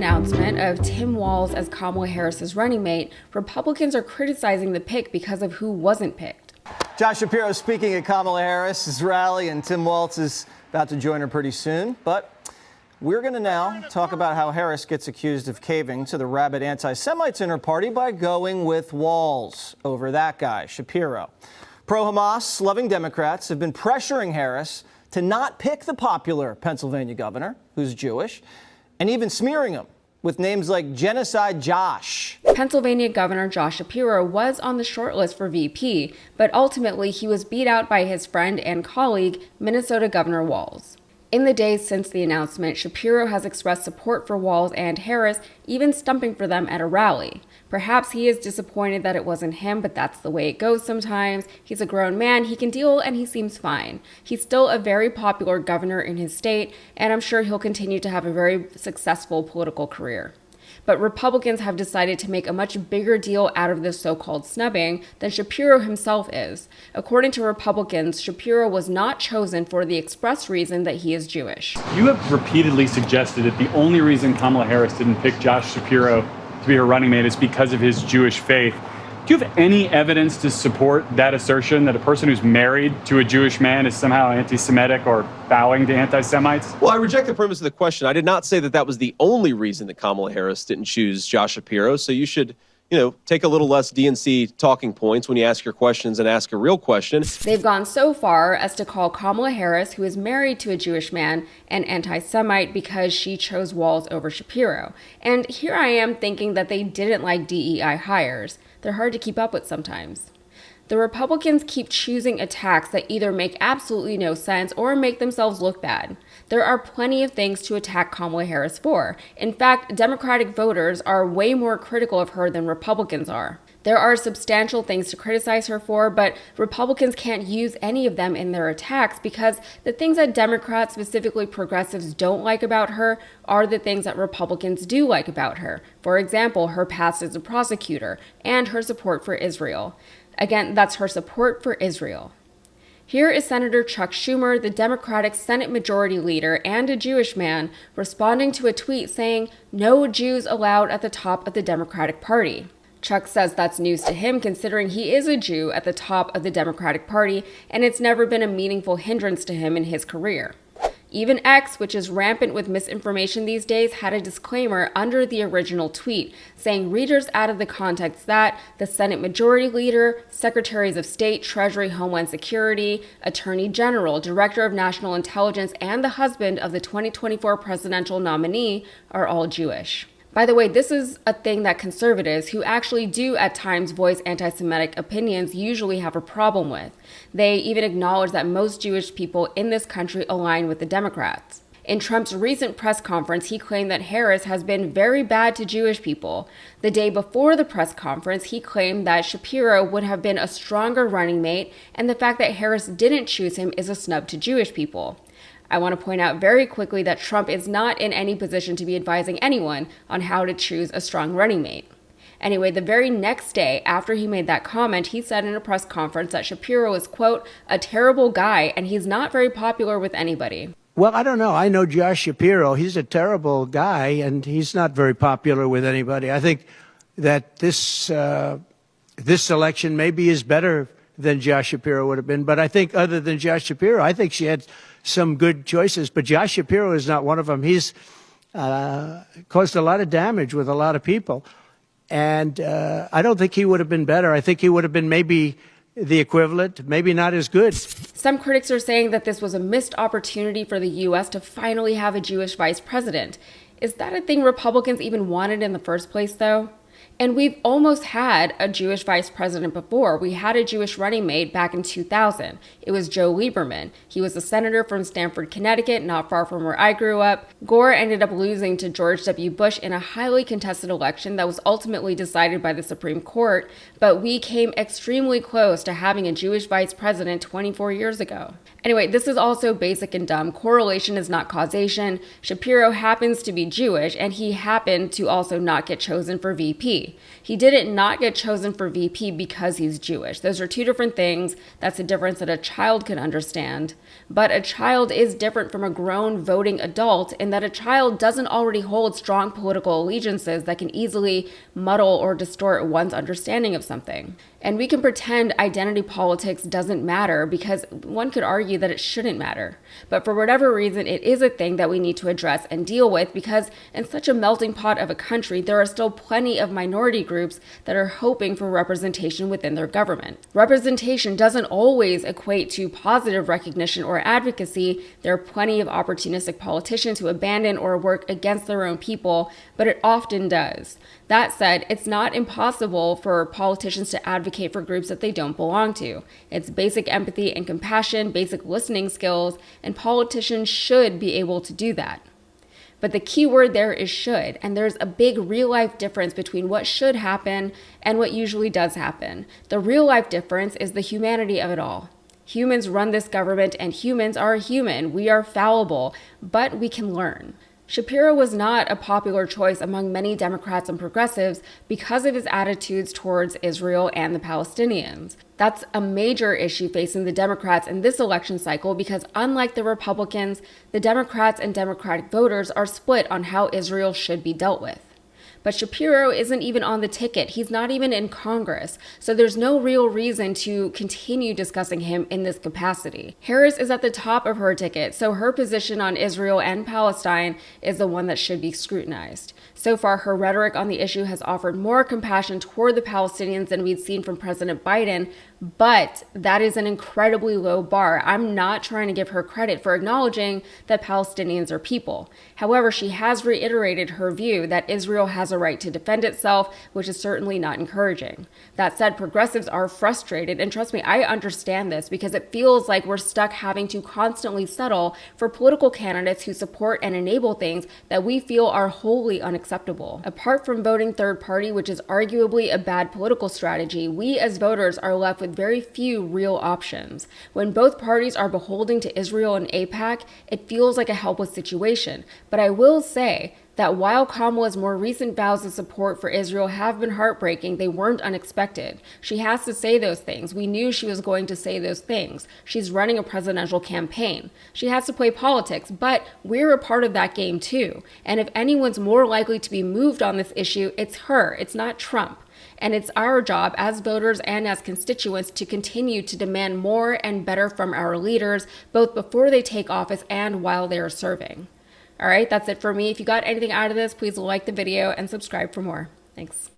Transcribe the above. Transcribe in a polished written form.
announcement of Tim Walz as Kamala Harris's running mate, Republicans are criticizing the pick because of who wasn't picked. Josh Shapiro speaking at Kamala Harris's rally, and Tim Walz is about to join her pretty soon. But we're going to now talk about how Harris gets accused of caving to the rabid anti-Semites in her party by going with Walz over that guy, Shapiro. Pro-Hamas loving Democrats have been pressuring Harris to not pick the popular Pennsylvania governor, who's Jewish, and even smearing him with names like Genocide Josh. Pennsylvania Governor Josh Shapiro was on the shortlist for VP, but ultimately he was beat out by his friend and colleague, Minnesota Governor Walz. In the days since the announcement, Shapiro has expressed support for Walz and Harris, even stumping for them at a rally. Perhaps he is disappointed that it wasn't him, but that's the way it goes sometimes. He's a grown man, he can deal, and he seems fine. He's still a very popular governor in his state, and I'm sure he'll continue to have a very successful political career. But Republicans have decided to make a much bigger deal out of this so-called snubbing than Shapiro himself is. According to Republicans, Shapiro was not chosen for the express reason that he is Jewish. You have repeatedly suggested that the only reason Kamala Harris didn't pick Josh Shapiro to be her running mate is because of his Jewish faith. Do you have any evidence to support that assertion that a person who's married to a Jewish man is somehow anti-Semitic or bowing to anti-Semites? Well, I reject the premise of the question. I did not say that that was the only reason that Kamala Harris didn't choose Josh Shapiro. So you should, take a little less DNC talking points when you ask your questions and ask a real question. They've gone so far as to call Kamala Harris, who is married to a Jewish man, an anti-Semite because she chose Walz over Shapiro. And here I am thinking that they didn't like DEI hires. They're hard to keep up with sometimes. The Republicans keep choosing attacks that either make absolutely no sense or make themselves look bad. There are plenty of things to attack Kamala Harris for. In fact, Democratic voters are way more critical of her than Republicans are. There are substantial things to criticize her for, but Republicans can't use any of them in their attacks because the things that Democrats, specifically progressives, don't like about her are the things that Republicans do like about her. For example, her past as a prosecutor and her support for Israel. Again, that's her support for Israel. Here is Senator Chuck Schumer, the Democratic Senate Majority Leader and a Jewish man, responding to a tweet saying, "No Jews allowed at the top of the Democratic Party." Chuck says that's news to him considering he is a Jew at the top of the Democratic Party, and it's never been a meaningful hindrance to him in his career. Even X, which is rampant with misinformation these days, had a disclaimer under the original tweet, saying readers out of the context that the Senate Majority Leader, Secretaries of State, Treasury, Homeland Security, Attorney General, Director of National Intelligence, and the husband of the 2024 presidential nominee are all Jewish. By the way, this is a thing that conservatives, who actually do at times voice anti-Semitic opinions, usually have a problem with. They even acknowledge that most Jewish people in this country align with the Democrats. In Trump's recent press conference, he claimed that Harris has been very bad to Jewish people. The day before the press conference, he claimed that Shapiro would have been a stronger running mate, and the fact that Harris didn't choose him is a snub to Jewish people. I want to point out very quickly that Trump is not in any position to be advising anyone on how to choose a strong running mate. Anyway, the very next day after he made that comment, he said in a press conference that Shapiro is, quote, a terrible guy and he's not very popular with anybody. Well, I don't know. I know Josh Shapiro. He's a terrible guy and he's not very popular with anybody. I think that this election maybe is better than Josh Shapiro would have been. But I think other than Josh Shapiro, I think she had some good choices. But Josh Shapiro is not one of them. He's caused a lot of damage with a lot of people. And I don't think he would have been better. I think he would have been maybe the equivalent, maybe not as good. Some critics are saying that this was a missed opportunity for the U.S. to finally have a Jewish vice president. Is that a thing Republicans even wanted in the first place, though? And we've almost had a Jewish vice president before. We had a Jewish running mate back in 2000. It was Joe Lieberman. He was a senator from Stamford, Connecticut, not far from where I grew up. Gore ended up losing to George W. Bush in a highly contested election that was ultimately decided by the Supreme Court, but we came extremely close to having a Jewish vice president 24 years ago. Anyway, this is also basic and dumb. Correlation is not causation. Shapiro happens to be Jewish, and he happened to also not get chosen for VP. VP. He didn't not get chosen for VP because he's Jewish. Those are two different things. That's a difference that a child can understand. But a child is different from a grown voting adult in that a child doesn't already hold strong political allegiances that can easily muddle or distort one's understanding of something. And we can pretend identity politics doesn't matter because one could argue that it shouldn't matter. But for whatever reason, it is a thing that we need to address and deal with because in such a melting pot of a country, there are still plenty of minority groups that are hoping for representation within their government. Representation doesn't always equate to positive recognition or advocacy. There are plenty of opportunistic politicians who abandon or work against their own people, but it often does. That said, it's not impossible for politicians to advocate for groups that they don't belong to. It's basic empathy and compassion, basic listening skills, and politicians should be able to do that. But the key word there is should, and there's a big real-life difference between what should happen and what usually does happen. The real-life difference is the humanity of it all. Humans run this government, and humans are human. We are fallible, but we can learn. Shapiro was not a popular choice among many Democrats and progressives because of his attitudes towards Israel and the Palestinians. That's a major issue facing the Democrats in this election cycle because unlike the Republicans, the Democrats and Democratic voters are split on how Israel should be dealt with. But Shapiro isn't even on the ticket. He's not even in Congress. So there's no real reason to continue discussing him in this capacity. Harris is at the top of her ticket, so her position on Israel and Palestine is the one that should be scrutinized. So far, her rhetoric on the issue has offered more compassion toward the Palestinians than we'd seen from President Biden, but that is an incredibly low bar. I'm not trying to give her credit for acknowledging that Palestinians are people. However, she has reiterated her view that Israel has a right to defend itself, which is certainly not encouraging. That said, progressives are frustrated, and trust me, I understand this because it feels like we're stuck having to constantly settle for political candidates who support and enable things that we feel are wholly unacceptable. Apart from voting third party, which is arguably a bad political strategy, we as voters are left with very few real options. When both parties are beholden to Israel and AIPAC, it feels like a helpless situation. But I will say that while Kamala's more recent vows of support for Israel have been heartbreaking, they weren't unexpected. She has to say those things. We knew she was going to say those things. She's running a presidential campaign. She has to play politics, but we're a part of that game too. And if anyone's more likely to be moved on this issue, it's her. It's not Trump. And it's our job as voters and as constituents to continue to demand more and better from our leaders, both before they take office and while they are serving. All right, that's it for me. If you got anything out of this, please like the video and subscribe for more. Thanks.